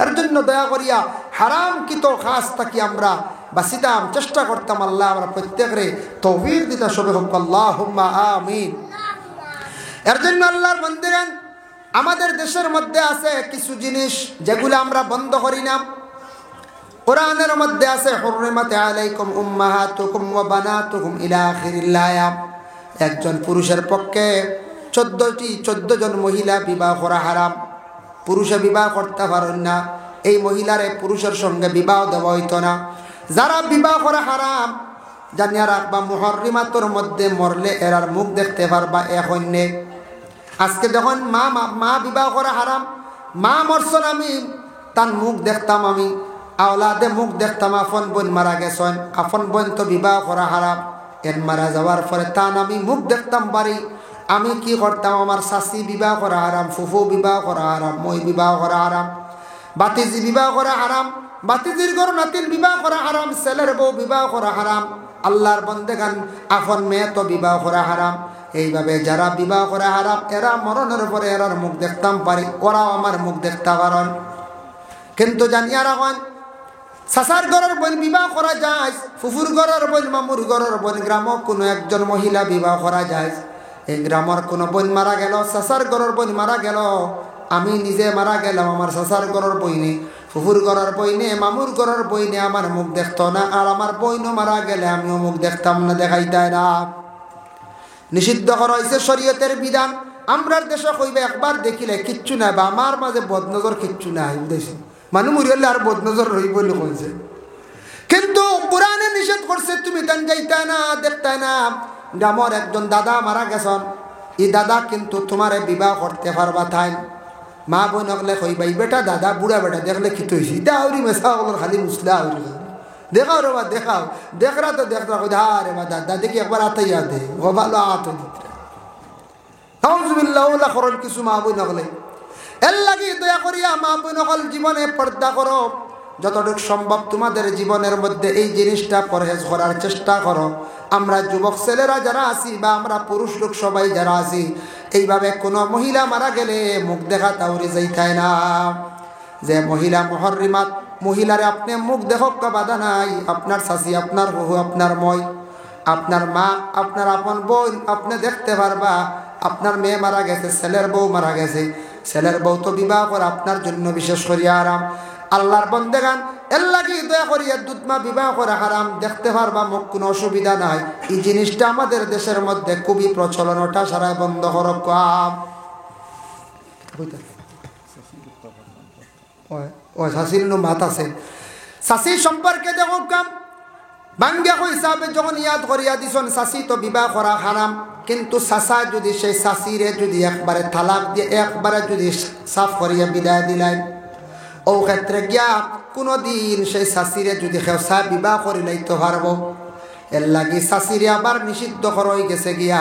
এর জন্য দয়া করিয়া হারাম কিত খাস থাকি আমরা বাঁচিতাম, চেষ্টা করতাম। আল্লাহ আমরা প্রত্যেকরে তৌফিক দিতে সবে হোক, আল্লাহুম্মা আমিন। এর জন্য আল্লাহর বান্দাগণ আমাদের দেশের মধ্যে আছে কিছু জিনিস যেগুলো আমরা বন্ধ করি না। কোরআনের মধ্যে আছে হুররিমাত আলাইকুম উম্মাহাতুকুম ওয়া বানাতুকুম ইলা আখিরিল আয়াত। একজন পুরুষের পক্ষে 14 জন মহিলা বিবাহ করা হারাম। পুরুষে বিবাহ করতে পারেন না, এই মহিলারে পুরুষের সঙ্গে বিবাহ দেওয়া হইতো না। যারা বিবাহ করা হারাম জানিয়া রাখবা, মুহররিমাতর মধ্যে মরলে এরার মুখ দেখতে পারবা এখন নেই। আজকে যখন মা বিবাহ করা হারাম, মা মরছন আমি তার মুখ দেখতাম, আমি আওলাদে মুখ দেখতাম। আপন বোন মারা গেছেন, আপন বোন তো বিবাহ করা হারাম, এন মারা যাওয়ার পরে তান আমি মুখ দেখতাম বাড়ি। আমি কি করতাম, আমার শাশি বিবাহ করা হারাম, ফুফু বিবাহ করা হারাম, মই বিবাহ করা হারাম, বাতিজি বিবাহ করা হারাম, বাতিজির ঘর নাতির বিবাহ করা হারাম, ছেলের বউ বিবাহ করা হারাম। আল্লাহর বন্দেগান আপন মেয়ে তো বিবাহ করা হারাম। এইভাবে যারা বিবাহ করে হারাম, এরা মরণের পরে এরার মুখ দেখতাম পারি, ওরাও আমার মুখ দেখতে পারেন। কিন্তু জানিয়া রাখেন, চাচার ঘরের বোন বিবাহ করা যায়, ফুফুর ঘরের বোন, মামুর ঘরের বোন, গ্রামে কোনো একজন মহিলা বিবাহ করা যায়। এই গ্রামের কোনো বোন মারা গেল, চাচার ঘরের বোন মারা গেল, আমি নিজে মারা গেলাম, আমার চাচার ঘরের বইনে, ফুফুর ঘরের বইনে, মামুর ঘরের বইনে আমার মুখ দেখতো না, আর আমার বইনও মারা গেলে আমিও মুখ দেখতাম না, দেখাইতাই না। নিষিদ্ধ করা হয়েছে শরীয়তের বিধান। আমরার দেশে কইবে একবার দেখিলে কিচ্ছু নাই, বা আমার মাঝে বদনজর কিচ্ছু নাই, দেশে মানুষ মরিলে আর বদনজর রইব কইছে। কিন্তু কোরআনে নিষেধ করছে, তুমি তান যাইতা না, দেখতাই না। গ্রামের একজন দাদা মারা গেছেন, এই দাদা কিন্তু তোমারে বিবাহ করতে পারবা তাই। মা বোন হলে কইবাই বেটা দাদা বুড়া বেটা দেখলে কি তৈছি, এটা আউরি মেসা ওগুলোর খালি মুসলা আউরি দেখাও রে বা দেখাও, দেখরা তো দেখরা কই হা রে বা দাদা দেখি একবার আতাইয়া দে, ও ভালো আত দিতে আউযুবিল্লাহ করন কিছু মা বোন হলে। এর লাগি দয়া করিয়া মা বোন হল জীবনে পর্দা করো, যতটুকু সম্ভব তোমাদের জীবনের মধ্যে এই জিনিসটা পরহেজ করার চেষ্টা করো। আমরা যুবক ছেলেরা যারা আছি বা আমরা পুরুষ লোক সবাই যারা আছি, এইভাবে কোনো মহিলা মারা গেলে মুখ দেখা তাউরি যাইতাই না। যে মহিলা মুহররিমাত, মহিলারে আপনি মুখ দেখক বাধা নাই, আপনার শাশি, আপনার বহু, আপনার মই, আপনার মা, আপনার আপন বোন আপনি দেখতে পারবা। আপনার মেয়ে মারা গেছে, ছেলের বউ মারা গেছে, ছেলের বউ তো বিবাহ করে আপনার জন্য বিশেষ করিয়া আরাম। আল্লাহর বন্দেগান এর লাগি দয়া করিয়া দুধমা বিবাহ করে হারাম, দেখতে পারবা মুখ, কোনো অসুবিধা নাই। এই জিনিসটা আমাদের দেশের মধ্যে খুবই প্রচলন, ওটা সারাই বন্ধ করো। শাশির মাত আছে, শাশির সম্পর্কে দেখো কাম বাঙ্গা হিসাবে যখন ইয়াদ করিয়া দিছন, শাশি তো বিবাহ করা হারাম। কিন্তু চাচা যদি সেই শাশিরে যদি একবারে তালাক দিয়ে একবারে যদি সাফ করিয়া বিদায় দিলেন, ও ক্ষেত্রে গিয়া কোনোদিন সেই শাশিরে যদি খেসা বিবাহ করি লাইতে পারবো। এর লাগি শাশিরে আবার নিষিদ্ধ করা হয়ে গেছে গিয়া,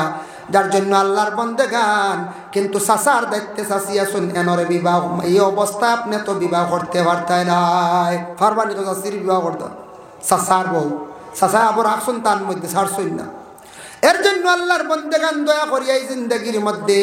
যার জন্য আল্লাহর বন্দেগান কিন্তু চাচার দায়িত্বে চাচি আসুন, এনরে বিবাহ এই অবস্থা আপনি তো বিবাহ করতে পারতেন নাই, পারবানি তো চাচির বিবাহ করতেন, চাচার বউ চাচা আবার আসুন তার মধ্যে ছাড়ছই না। এর জন্য আল্লাহর বন্দেগান দয়া করিয়া এই জিন্দগির মধ্যে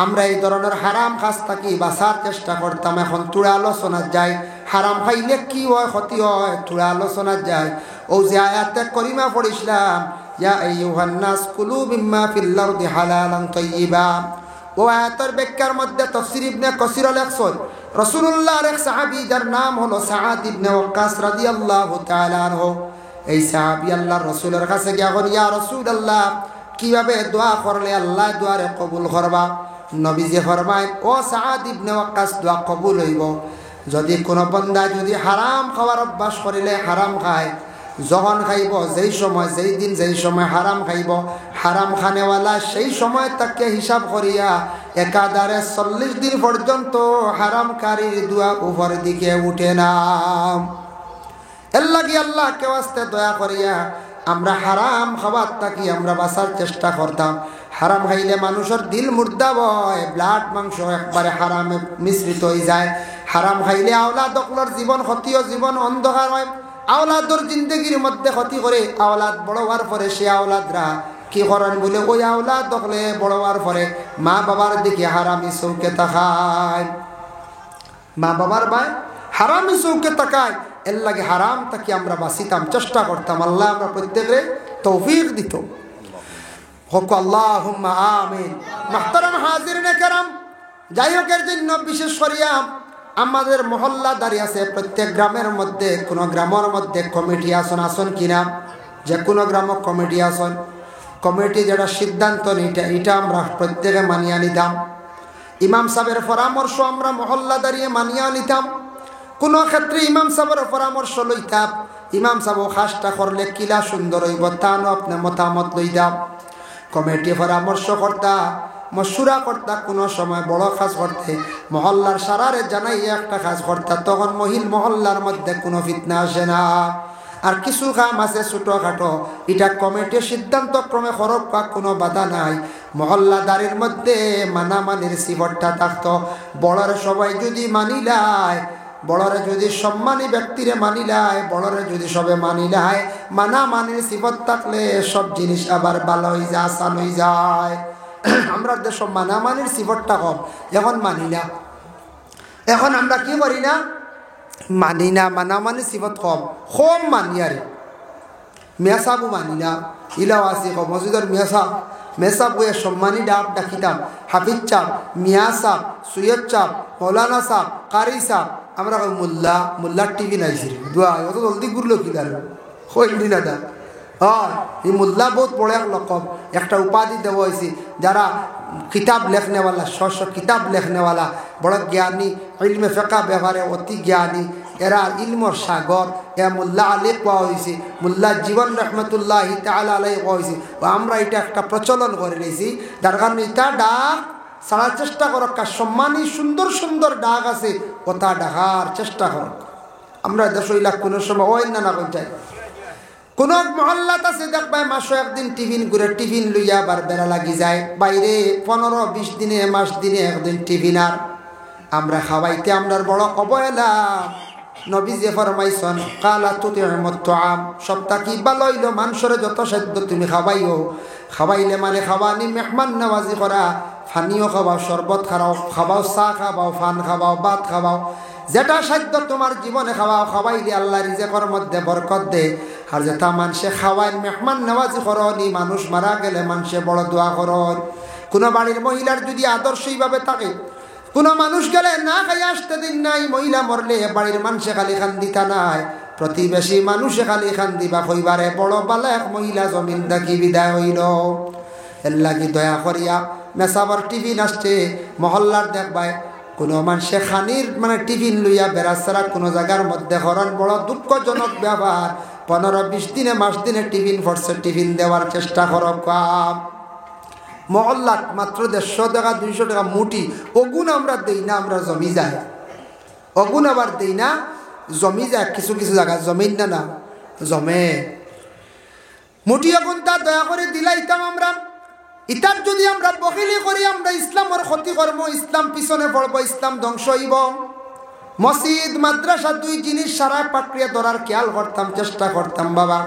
আমরা এই ধরনের হারাম কাজ থাকি বাঁচার চেষ্টা করতাম। এখন তুড়া আলোচনা যায়, হারাম খাইলে কি হয় ক্ষতি হয়, তুড়া আলোচনা যায়। ও যে আয়াতে করিমা পড়িছিলাম, ইয়া আইয়ুহান নাস কুলু মিম্মা ফিল আরদি হালালান তাইয়্যিবা, ও আয়াতের ব্যাখ্যার মধ্যে তাফসীর ইবনে কাসির লেখছেন, রাসূলুল্লাহর এক সাহাবী যার নাম হলো সাআদ ইবনে ওয়াক্কাস রাদিয়াল্লাহু তাআলা আনহু, এই সাহাবী আল্লাহর রাসূলের কাছে গিয়া বলেন, ইয়া রাসূলুল্লাহ, কিভাবে দোয়া করলে আল্লাহ দোয়ারে কবুল করবা? নবীজি ফরমায়, ও সাআদ ইবনে ওয়াক্কাস, দোয়া কবুল হইব যদি কোনো বান্দা যদি হারাম খাওয়ার অভ্যাস করিলে হারাম খায়, যখন খাইব যেই সময়, যেই দিন যেই সময় হারাম খাইব, হারাম খানেওয়ালা সেই সময় তাকে হিসাব করিয়া একাধারে 40 দিন পর্যন্ত হারামকারীর দোয়া উপর দিকে উঠে না। এর লাগি আল্লাহ কে ওয়াস্তে দয়া করিয়া আমরা হারাম খাবার থাকি আমরা বাঁচার চেষ্টা করতাম। হারাম খাইলে মানুষের দিল মুর্দা হয়, ব্লাড মাংস একবারে হারামে মিশ্রিত হয়ে যায়। হারাম খাইলে আওলাদ অকলর জীবন ক্ষতি, জীবন অন্ধকার হয়, আওলাদর জিন্দগির মধ্যে ক্ষতি করে। আওলাদ বড় হওয়ার পরে সে আওলাদরা কি করেন বলে, ওই আওলাদ দখলে বড় হওয়ার পরে মা বাবার দিকে হারামি চৌকে তাকায়, মা বাবার ভাই হারামি চৌকে তাকায়। এর লাগে হারাম তাকে আমরা বাঁচিতাম, চেষ্টা করতাম। আল্লাহ আমরা প্রত্যেকের তৌফিক দিত, হোক আল্লাহুম্মা আমিন। মুহতারাম হাজিরিনে কেরাম, যাই হোক, এর জন্য বিশেষ করিয়া আমাদের মহল্লা দাঁড়িয়ে আছে, প্রত্যেক গ্রামের মধ্যে কোনো গ্রামের মধ্যে কমিটি আসন আসন কিনা, যে কোনো গ্রাম কমিটি আসন, কমিটি যেটা সিদ্ধান্ত এটা আমরা প্রত্যেকে মানিয়ে নিতাম। ইমাম সাহেবের পরামর্শ আমরা মহল্লা দাঁড়িয়ে মানিয়ে নিতাম। কোনো ক্ষেত্রে ইমাম সাহেবের পরামর্শ লইতাম, ইমাম সাহেব কাজটা করলে কিলা সুন্দর হইব তানো আপনি মতামত লইতাম। কমিটি পরামর্শ কর্তা মশুরা কর্তা কোনো সময় বড় কাজ করতে মহল্লার সারারে জানাই একটা কাজ করতা, তখন মহল্লার মধ্যে কোনো ফিতনা আসে না। আর কিছু কাম আছে ছোটোখাটো, এটা কমিটির সিদ্ধান্ত ক্রমে খরব বা কোনো বাধা নাই। মহল্লাদারির মধ্যে মানামানির শিবরটা থাকতো, বড়র সবাই যদি মানিলায় বড়রে যদি সম্মানী ব্যক্তিরে মানিলায়, বড়রে যদি সবে মানিলায়, মানা মানির সিফত থাকলে সব জিনিস আবার ভালো হয়ে যায়, আসান হয়ে যায়। আমরা দেশ মানামানির সিফতটা কম, এখন মানি না। এখন আমরা কি করি না, মানি না, মানামানির সিফত কম কম মানি। আরে মিয়া সাহেবও মানি না, ইলাও আসি কম মসজিদের মিয়া সাহেব, মেসাব বইয়ে সম্মানী ডাক ডাকিতাম, হাফিজ চাপ, মিয়া সাহ, সৈয়দ চাপ, মৌলানা সাহ, কারি সাহ। আমরা মোল্লা, মোল্লার টিভি নাইছি দোয়া অত জলদি ঘুরলো কি দাঁড় হইলি না দা। হ্যাঁ, এই মোল্লা বহুত বড় এক লকব, একটা উপাধি দেওয়া হয়েছে যারা কিতাব লেখনেওয়ালা, স্ব কিতাব লেখনেওয়ালা, বড় জ্ঞানী, ইলমে ফেকা ব্যাপারে অতি জ্ঞানী, এরা ইলমর সাগর। এ মোল্লা আলী কোয়া হয়েছে, মোল্লা জীবন রহমতুল্লাহ তাআলা আলাইহি কোয়া হয়েছে। আমরা এটা একটা প্রচলন করে নিয়েছি, যার কারণে এটা ডাক সারার চেষ্টা করক, সম্মানী সুন্দর সুন্দর ডাক আছে ওটা ডাকার চেষ্টা করক। আমরা দেশ ইলাক কোনো সময় ওই না কোন চাই, কোন মহল্লাত আছে দেখবাই মাসে একদিন টিফিন করে টিফিন লইয়া আবার বেড়া লাগি যায় বাইরে, 15-20 দিনে মাস দিনে একদিন টিফিন। আর আমরা খাওয়াইতে আমরার বড় অবহেলা। নবী যে ফরমাইছেন কালা তুতিউমুত তুআম, সপ্তাহ কি ভালো হইলো মানুষের যত সাধ্য তুমি খাওয়াইও। খাওয়াইলে মানে খাওয়ানি মেহমান নওয়াজি করা, ফানিও খাওয়াও, শরবত খাওয়াও, চা খাওয়াও, ফান খাওয়াও, ভাত খাওয়াও, যেটা সাধ্য তোমার জীবনে খাওয়াও। খাওয়াইলে আল্লাহ রিজেকের মধ্যে বরকত দে। আর যেটা মানুষে খাওয়ায় মেহমান নওয়াজি করনি, মানুষ মারা গেলে মানুষে বড় দোয়া করন। কোনো বাড়ির মহিলার যদি আদর্শইভাবে থাকে, কোনো মানুষ গেলে না খাই আসতে দিন নাই, মহিলা মরলে বাড়ির মানুষে খালি খান দিতা নাই, প্রতিবেশী মানুষে খালি খান দিবা কইবারে বড় বালা এক মহিলা জমিন দেখি বিদায় হইল। এর লাগি দয়া করিয়া মেসাবার টিফিন আসছে মহল্লার দেখবাই কোনো মানুষে খানির মানে টিফিন লইয়া বেড়াছাড়া কোনো জায়গার মধ্যে হরণ, বড় দুঃখজনক ব্যাপার। 15-20 দিনে মাস দিনে টিফিন ফরছে, টিফিন দেওয়ার চেষ্টা করো। মহল্লাত মাত্র 150 টাকা 200 টাকা মুঠি, অগুণ আমরা দেই না, আমরা জমি যায় অগুণ আবার দেই না, জমি যায় কিছু কিছু জায়গা জমিন না না জমে মুঠি অগুণ তা দয়া করে দিলাইতাম আমরা। ইতার যদি আমরা বকিলি করি আমরা ইসলামের ক্ষতি করবো, ইসলাম পিছনে পড়বো, ইসলাম ধ্বংস হইব। মসজিদ মাদ্রাসা 2 জিনিস সারা পাকড়িয়া ধরার খেয়াল করতাম, চেষ্টা করতাম বাবা।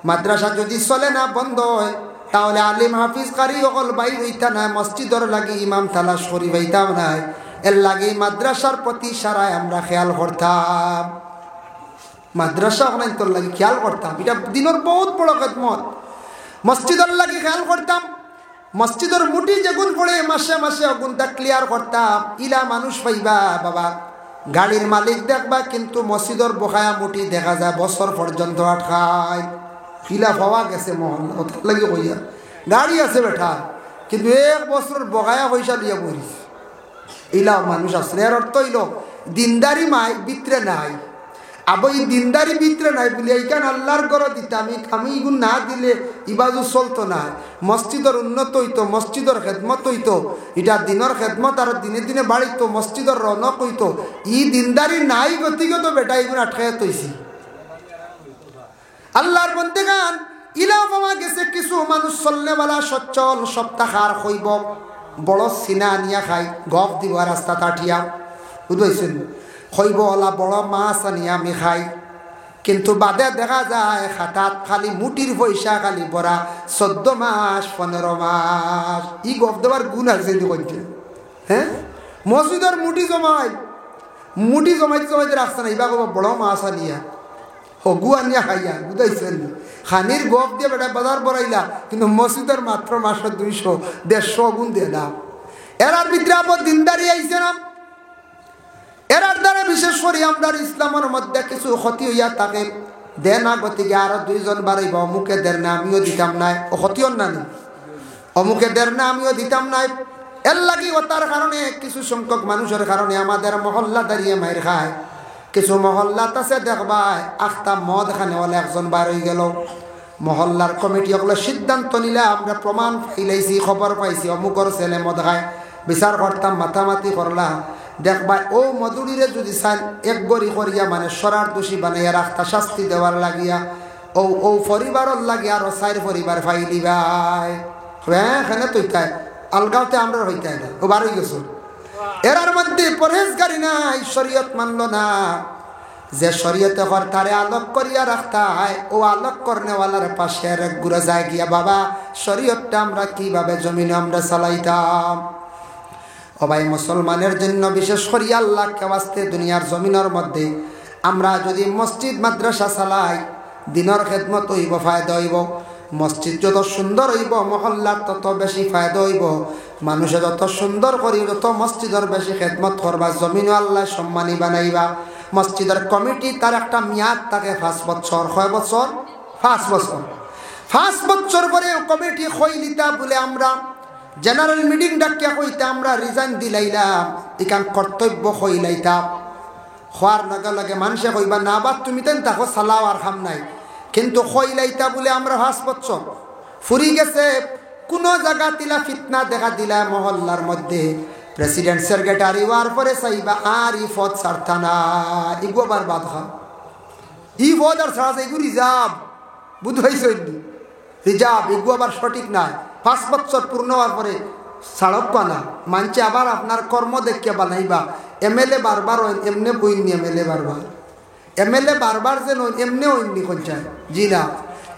মাদ্রাসা যদি চলে না, বন্ধ হয়, তাহলে আলিম হাফিজ কারি অকল বাইর হইতা না, মসজিদর লাগি ইমাম তালাশ করি হইতাম নাই। এর লাগে মাদ্রাসার প্রতি সারায় আমরা খেয়াল করতাম, মাদ্রাসা তোর লাগে খেয়াল করতাম। এটা দিনের বহুত বড় খেদমত। মসজিদর লাগে খেয়াল করতাম, মসজিদের মুটি যেগুন পড়ে মাসে মাসে অগুনটা ক্লিয়ার করতাম। ইলা মানুষ পাইবা বাবা, গাড়ির মালিক দেখবা কিন্তু মসজিদের বকায়া মুটি দেখা যায় বছর পর্যন্ত আটকায়। ইলা পাওয়া গেছে মহল্লা লাগে কইয়া, গাড়ি আছে বেঠা কিন্তু 1 বছর বকায়া পয়সা লিয়া বলিস। ইলা মানুষ আছে। এর অর্থ হইল দিনদারি মাই ভিতরে নাই, আবার এই দিনদারি ভিতরে নাই বলে এইখান আল্লাহর ঘর দিতাম, আমি এগুলো না দিলে ইবাজু চলতো না। মসজিদের উন্নত হইতো, মসজিদের খেদমত হইতো, এটা দিনের খেদমত আর দিনে দিনে বাড়িতো, মসজিদের রনক হইতো। ই দিনদারি নাই গতিগত বেটা এগুলো আটকায় তৈছি। আল্লাহর বন্দেগান ইলা পাওয়া গেছে কিছু মানুষ চলনেওয়ালা সচ্ছল, সপ্তাহ আর হইব বড় সিনা আনিয়া খাই, গপ দিব রাস্তা তাঠিয়া বুঝেছেন, হইবলা বড় মাছ আনিয়া আমি খাই। কিন্তু বাদে দেখা যায় খাতাত খালি মুটির পয়সা খালি বড়া 14 মাস 15 মাস। ই গপ দেওয়ার গুণ আছে কইতে। হ্যাঁ, মসজিদের মুটি জমাইতে রাখছে না, ইবা বড় মাছ আনিয়া হগু আনিয়া খাইয়া বুঝাইছেন। খানির গপ দিয়ে বেটা বাজার বড়াইলা, কিন্তু মসজিদের মাত্র মাসে 200-150 গুণ দিয়ে না। এরার ভিতরে আবার দিনদারি আইছে না, এরার দ্বারা বিশেষ করে আমরা ইসলামের মধ্যে কিছু ক্ষতি হইয়া থাকে। দে না গতিকে আরো 2 জন বাড়াইব, অমুকে দের না আমিও দিতাম নাই, ও ক্ষতিও না, অমুকে দের না আমিও দিতাম নাই। এর লাগি ওটার কারণে কিছু সংখ্যক মানুষের কারণে আমাদের মহল্লা দাঁড়িয়ে মাইর খায়। কিছু মহল্লাত আছে দেখবাই আখতা মদ খানে বলে একজন বার হয়ে গেল, মহল্লার কমিটি ওগুলো সিদ্ধান্ত নিলে আমরা প্রমাণ পাইলাইছি, খবর পাইছি অমুকর ছেলে মদ খায়, বিচার করতাম, মাথামাতি করলাম, দেখবা ও মধুরীরে যদি চান 1 গড়ি করিয়া মানে সরার দোষী বানাইয়া রাখতা শাস্তি দেওয়ার লাগিয়া ও পরিবারের লাগিয়া আরো 4 পরিবার ফাইলি ভাই। হ্যাঁ, এখানে তৈতায় আলগাওতে আমরা হইতাই না, ও বার হয়ে গেছো এরার মধ্যে পরহেজগারি নাই, শরীয়ত মানলো না। যে শরীয়তে ঘর তারে আলোক করিয়া রাখতা হয়, ও আলোক করনেওয়ালার পাশে এক ঘুরে যায় গিয়া, বাবা শরীয়তটা আমরা কিভাবে জমিনে আমরা চালাইতাম। ও ভাই, মুসলমানের জন্য বিশেষ করিয়া আল্লাহকে ওয়াস্তে দুনিয়ার জমিনের মধ্যে আমরা যদি মসজিদ মাদ্রাসা চালাই, দিনের খেদমত হইব, ফায়দা হইব। মসজিদ যত সুন্দর হইব, মহল্লার তত বেশি ফায়দা হইব। মানুষে যত সুন্দর করি, যত মসজিদের বেশি খেদমত করবা, জমিনও আল্লাহ সম্মানী বানাইবা। মসজিদের কমিটি তার একটা মেয়াদ থাকে 5 বছর। কয় বছর? 5 বছর। 5 বছর পরে কমিটি হইলিতা বলে আমরা জেনারেল মিটিং ডাকিয়া কইতে আমরা রিজাইন দিলাইলাম, এখান কর্তব্য হইলাইতাম। হওয়ার লগে লগে মানুষে কইবা না বা তুমি তেন তাকে চালাও আর খাম নাই, কিন্তু হইলাইতা বলে আমরা 5 বছর ফুরি গেছে। কোনো জায়গা তিলা ফিতনা দেখা দিলা মহল্লার মধ্যে, প্রেসিডেন্ট সেক্রেটারি হওয়ার পরে চাইবা আর ই পদ ছাড়তা না, ইগো বারবাদ খা ই পদ আর ছাড়া এগু রিজার্ভ, বুধ হয়েছে রিজার্ভ, এগু আবার সঠিক নাই। 5 বছর পূর্ণ হওয়ার পরে ছাড়ব না, মানছে আবার আপনার কর্ম দেখিয়া বানাইবা। এমএলএ বারবার এমনি বইনি, এমএলএ বারবার, এমএলএ বারবার যেন এমনি হইনি পঞ্চায়েত, জি না,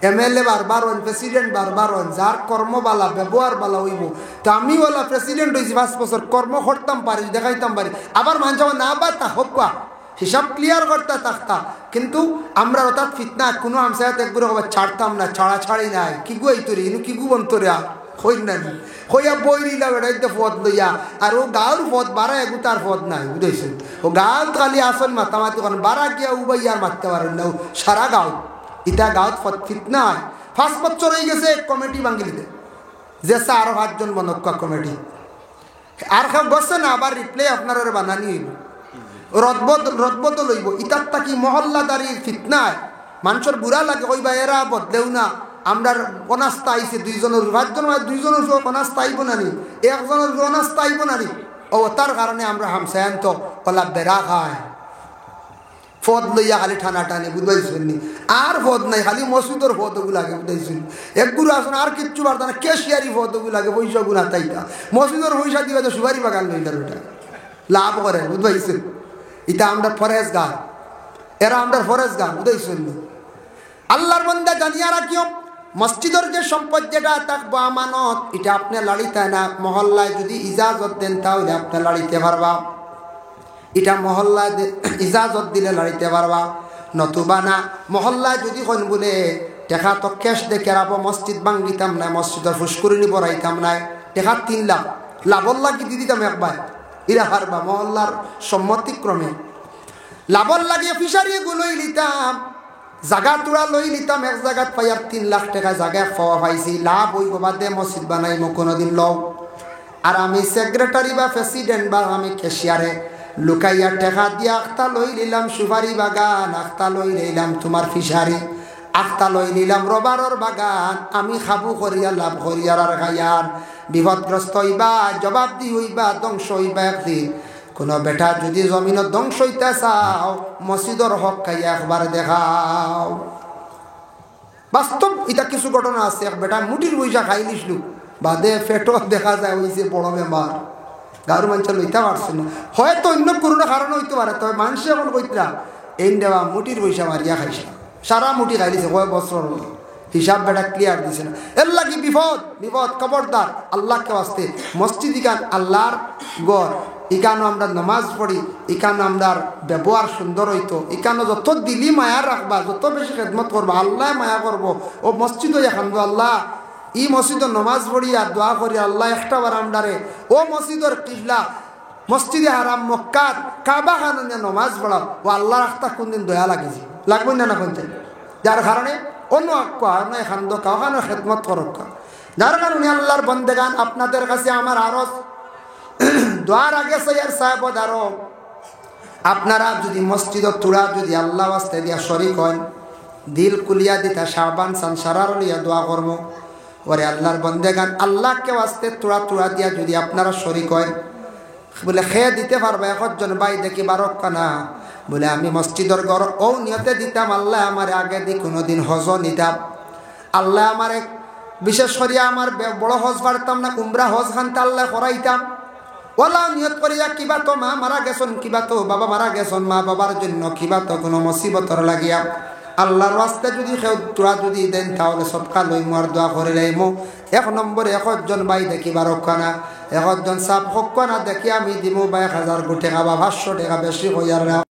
এমএলএ বারবার হন, প্রেসিডেন্ট বারবার হন, যার কর্ম বালা ব্যবহার বালা হইব। তো আমি ওলা প্রেসিডেন্ট হয়েছি 5 বছর, কর্ম করতাম পারি, দেখাইতাম পারি, আবার মানছে না বা তা হোক, হিসাব ক্লিয়ার করতে থাকতা। কিন্তু আমরা অর্থাৎ ফিতনা কোনো আমসায়াত একগুলো ছাড়তাম না, ছাড়া ছাড়ি নাই। কি গু এই তোরে ইনু কি গু বন্তরে হই না হইয়া বই নিলাম এটা পদ লইয়া, আর ও গাঁর পদ বাড়া এগু তার পদ নাই, বুঝেছেন? ও গাঁত খালি আসন মাতামাতি করেন, বাড়া গিয়া উবাই আর মারতে পারেন না সারা গাঁও। ইটা গাঁত ফিতনা হয়। 5 বছর হয়ে গেছে কমিটি বাঙ্গিলিতে, যে 4-5 জন বনক্কা কমিটি আর খাও বসছে না, আবার রিপ্লে আপনার বানানি হইব, রদবদল হইব। ইটার তাকি মহল্লাদারির ফিতনায় মানুষের বুড়া লাগে, কইবা এরা বদলেও না, আমরা অনাস্থা আইছে 2 জনের 5 জন 2 জনের অনাস্থা আইব না নি, 1 জনের অনাস্থা আইব না নি। ও তার কারণে আমরা হামসায়ান্ত ওলা বেড়া খায়, ফদ লইয়া খালি ঠানা টানে, বুঝবাইছেন নি? আর ফদ নাই, খালি মসজিদের ফদগু লাগে, বুঝাইছেন? একগুলো আসুন আর কিচ্ছু পারত না, কেশিয়ারি ফদগু লাগে, পয়সা গুণা তাইটা মসজিদের পয়সা দিবা তো সুপারি বাগান লইলার ওটা লাভ করে, বুঝবাইছেন? এটা আমরা ফরেজগার, এরা আমরা ফরেজগার, বুঝাইছেন নি? আল্লাহর বান্দা জানিয়া রাখিও, মসজিদের যে সম্পদ যেটা থাকবো আমানত, এটা আপনি লাড়িতে না, মহল্লায় যদি ইজাজত দেন তাহলে আপনি লাড়িতে পারবা। এটা মহল্লায় ইজাজত দিলে লাড়িতে পারবা, নতুবা না। মহল্লায় যদি কোন বলে টেকা তো ক্যাশ দেখে রাবো, মসজিদ ভাঙ্গিতাম না, মসজিদের ফুসকুরিনি বড়াইতাম না, টেকা 3 লাখ লাভর লাগি দিয়ে দিতাম একবার, ইরা পারবা। মহল্লার সম্মতিক্রমে লাভর লাগিয়ে ফিসারি গুলোই নিতাম, জাগা তোড়া লই নিতাম, এক জায়গাত পাই আর 3 লাখ টাকা জায়গায় পাওয়া পাইছি, লাভ হইব বাদে মসজিদ বানাইব কোনোদিন লও। আর আমি সেক্রেটারি বা প্রেসিডেন্ট বা আমি ক্যাশিয়ারে লুকাইয়া টাকা দিয়ে আখতা লই নিলাম সুপারি বাগান, আখতা লই নিলাম তোমার ফিসারি, আখতা লই নিলাম রবারর বাগান, আমি খাবু করিয়া লাভ করিয়ার আর খাইয়ার বিপদগ্রস্ত হইবা, জবাব দি হইবা, ধ্বংস হইবা একদিন। কোনো বেটা যদি জমিনত ধ্বংস হইতে চাও, মসজিদর হক খাইয়া একবার দেখাও। বাস্তব এটা কিছু ঘটনা আছে, এক বেটা মুটির পয়সা খাই নিসলু, বাদে পেটও দেখা যায় হয়েছে বড় বেমার, গাঁর মানুষ লইতে পারছে না। হয়তো অন্য কোনো কারণ হইতে পারে, তবে মানুষ এখন কইতরা এই দেওয়া মুটির পয়সা মারিয়া খাইছে, সারা মুটি খাইছে, কয় বছর হিসাব বেটা ক্লিয়ার দিছে না। এর লাগি বিপদ বিপদ, খবরদার। আল্লাহকে আসতে মসজিদ ইকান আল্লাহর গড়, ইকানো আমরা নামাজ পড়ি, ইকানো আমরা ব্যবহার সুন্দর হইতো, ইকানো যত দিলি মায়া রাখবা, যত বেশি খেদমত করবা, আল্লাহ মায়া করবো। ও মসজিদও এখন আল্লাহ ই মসজিদের নমাজ পড়িয়া দোয়া করি, আল্লাহ একটা বার আমরারে ও মসজিদের কিবলা মসজিদে হারাম মক্কাত কাবা খানে নমাজ পড়াও, ও আল্লাহ রাখতা কোনদিন দয়া লাগিছে, লাগবে না না কোনদিন। যার কারণে অন্য এখান দোকানো খেদমত করক, যার কারণে আল্লাহর বন্দেগান আপনাদের কাছে আমার আরজ দোয়ার আগে সৈয়ার সাহেব আরো আপনারা যদি মসজিদ তুড়া যদি আল্লাহ ওয়াস্তে দিয়া শরীক হন, দিল কুলিয়া দিতা শাবান সানসারার লিয়া দোয়া করব, ওরে আল্লাহর বন্দেগান আল্লাহকে ওয়াস্তে তুড়া তুড়া দিয়া যদি আপনারা শরীক হয়, বলে খেয়ে দিতে পারবে একজন ভাই দেখি বারক কানা, বলে আমি মসজিদের ঘর ও নিয়তে দিতাম, আল্লাহ আমার আগে দি কোনোদিন হজ নিতাম, আল্লাহ আমার বিশেষ করিয়া আমার বড় হজ পারতাম না, উমরা হজ খানতে আল্লাহ করাইতাম, ওলা নিয়ত করিয়া কিবা তো মা মারা গেছন, কিবা তো বাবা মারা গেছন, মা বাবার জন্য কিবা তো কোনো মুসিবতর লাগিয়া আল্লাহর রাস্তায় যদি কেউ তোরা যদি দেন তাহলে সবকা লই মার দোয়া করে লাইমো। 1 নম্বরে 1জন ভাই দেখিবার রক্ষানা, 1জন সাপ হকানা দেখি আমি দিমু বা 1000 টাকা বা 500 টাকা বেশি হইয়ার না।